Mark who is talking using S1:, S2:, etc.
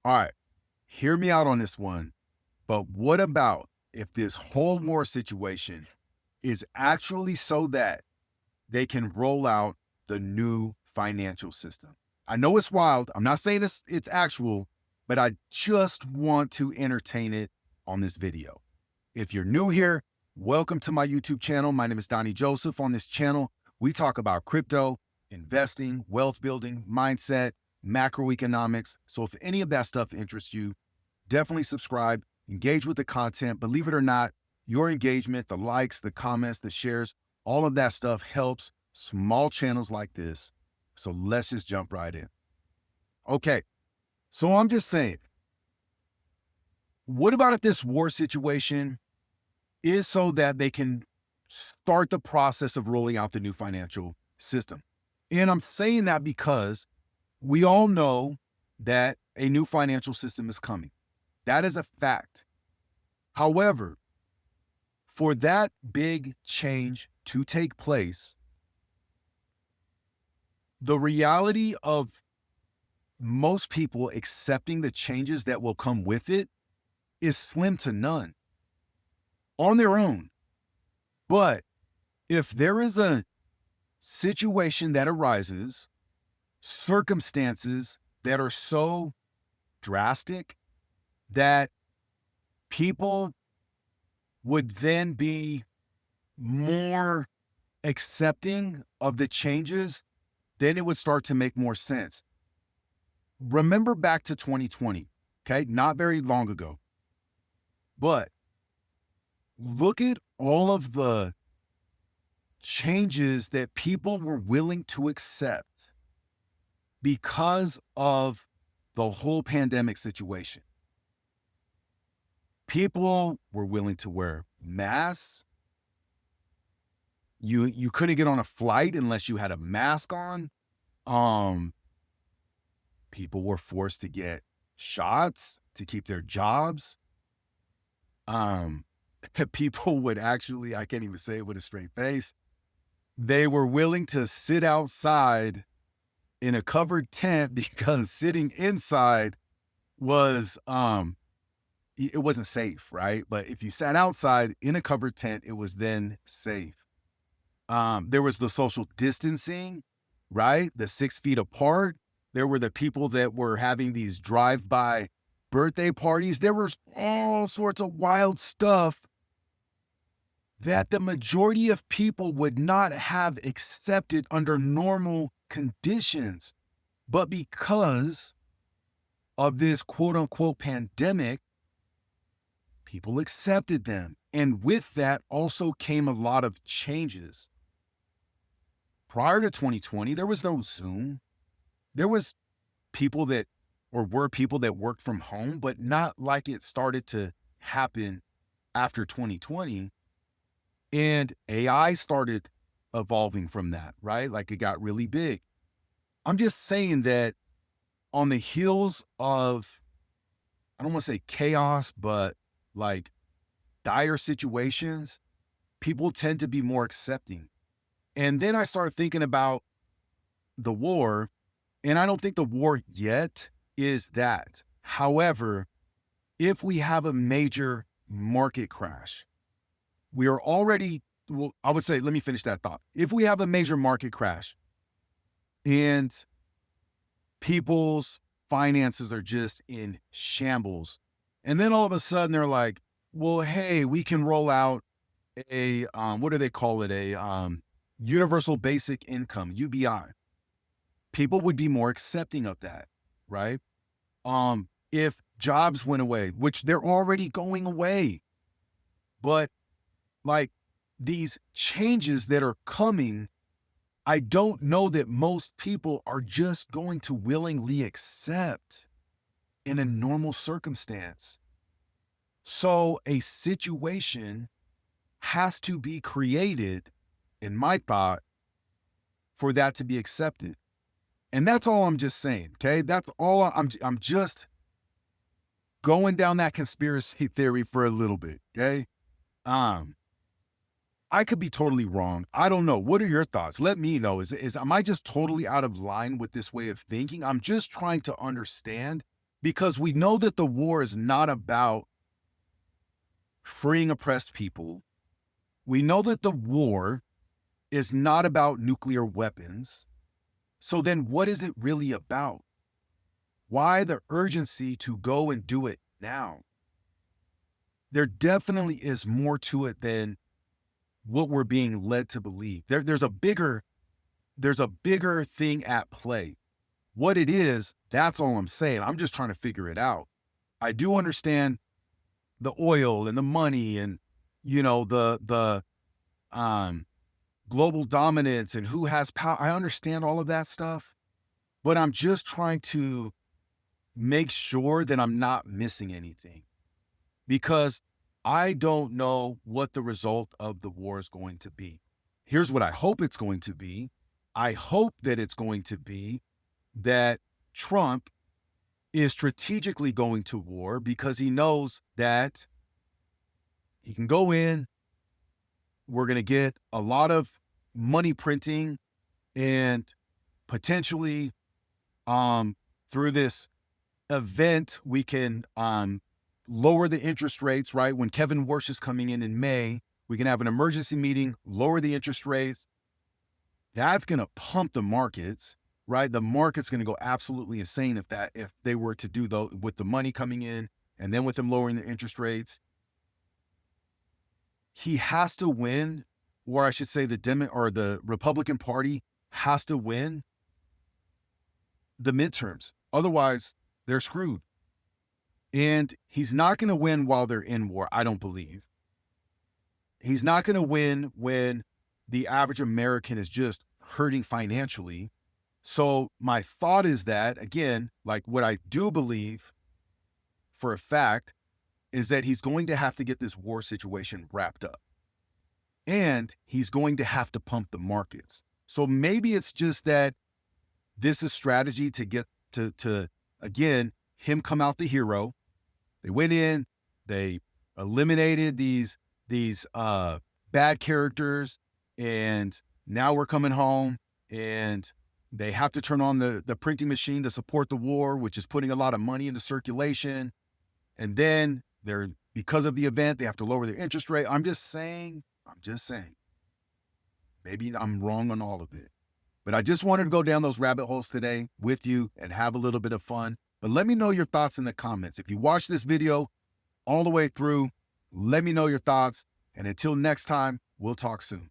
S1: All right, hear me out on this one. But what about if this whole war situation is actually so that they can roll out the new financial system? I know it's wild. I'm not saying it's actual, but I just want to entertain it on this video. If you're new here, welcome to my YouTube channel. My name is Donnie Joseph. On this channel, we talk about crypto, investing, wealth building, mindset, macroeconomics. So if any of that stuff interests you, definitely subscribe, engage with the content. Believe it or not, your engagement, the likes, the comments, the shares, all of that stuff helps small channels like this. So let's just jump right in. Okay, so I'm just saying, what about if this war situation is so that they can start the process of rolling out the new financial system? And I'm saying that because we all know that a new financial system is coming. That is a fact. However, for that big change to take place, the reality of most people accepting the changes that will come with it is slim to none on their own. But if there is a situation that arises, circumstances that are so drastic that people would then be more accepting of the changes, then it would start to make more sense. Remember back to 2020, okay? Not very long ago. But look at all of the changes that people were willing to accept because of the whole pandemic situation. People were willing to wear masks. You couldn't get on a flight unless you had a mask on. People were forced to get shots to keep their jobs. People would actually, I can't even say it with a straight face, they were willing to sit outside in a covered tent because sitting inside was it wasn't safe, right? But if you sat outside in a covered tent, it was then safe. There was the social distancing, right? The 6 feet apart. There were the people that were having these drive-by birthday parties. There was all sorts of wild stuff that the majority of people would not have accepted under normal conditions. But because of this quote unquote pandemic, people accepted them. And with that also came a lot of changes. Prior to 2020, there was no Zoom. There was people that, or were people that worked from home, but not like it started to happen after 2020. And AI started evolving from that, right? Like it got really big. I'm just saying that on the heels of, I don't want to say chaos, but like dire situations, people tend to be more accepting. And then I started thinking about the war, and I don't think the war yet is that. However, if we have a major market crash, we are already, well, I would say, let me finish that thought. If we have a major market crash and people's finances are just in shambles, and then all of a sudden they're like, well, hey, we can roll out a, what do they call it? A universal basic income, UBI. People would be more accepting of that, right? If jobs went away, which they're already going away, but like these changes that are coming, I don't know that most people are just going to willingly accept in a normal circumstance. So a situation has to be created, in my thought, for that to be accepted. And that's all I'm just saying, okay? That's all I'm just going down that conspiracy theory for a little bit, okay? I could be totally wrong. I don't know. What are your thoughts? Let me know. Am I just totally out of line with this way of thinking? I'm just trying to understand because we know that the war is not about freeing oppressed people. We know that the war is not about nuclear weapons. So then what is it really about? Why the urgency to go and do it now? There definitely is more to it than what we're being led to believe. There's a bigger thing at play. What it is, that's all I'm saying. I'm just trying to figure it out. I do understand the oil and the money and, the global dominance and who has power. I understand all of that stuff, but I'm just trying to make sure that I'm not missing anything, because I don't know what the result of the war is going to be. Here's what I hope it's going to be. I hope that it's going to be that Trump is strategically going to war because he knows that he can go in. We're going to get a lot of money printing, and potentially through this event, we can lower the interest rates, right? When Kevin Warsh is coming in May, we can have an emergency meeting, lower the interest rates. That's going to pump the markets, right? The market's going to go absolutely insane if they were to do with the money coming in and then with them lowering the interest rates. He has to win, or I should say the Republican Party has to win the midterms. Otherwise, they're screwed. And he's not going to win while they're in war, I don't believe. He's not going to win when the average American is just hurting financially. So my thought is that, again, like what I do believe for a fact is that he's going to have to get this war situation wrapped up. And he's going to have to pump the markets. So maybe it's just that this is strategy to get to again, him come out the hero. They went in, they eliminated these bad characters, and now we're coming home, and they have to turn on the printing machine to support the war, which is putting a lot of money into circulation. And then because of the event, they have to lower their interest rate. I'm just saying, maybe I'm wrong on all of it. But I just wanted to go down those rabbit holes today with you and have a little bit of fun. But let me know your thoughts in the comments. If you watch this video all the way through, let me know your thoughts. And until next time, we'll talk soon.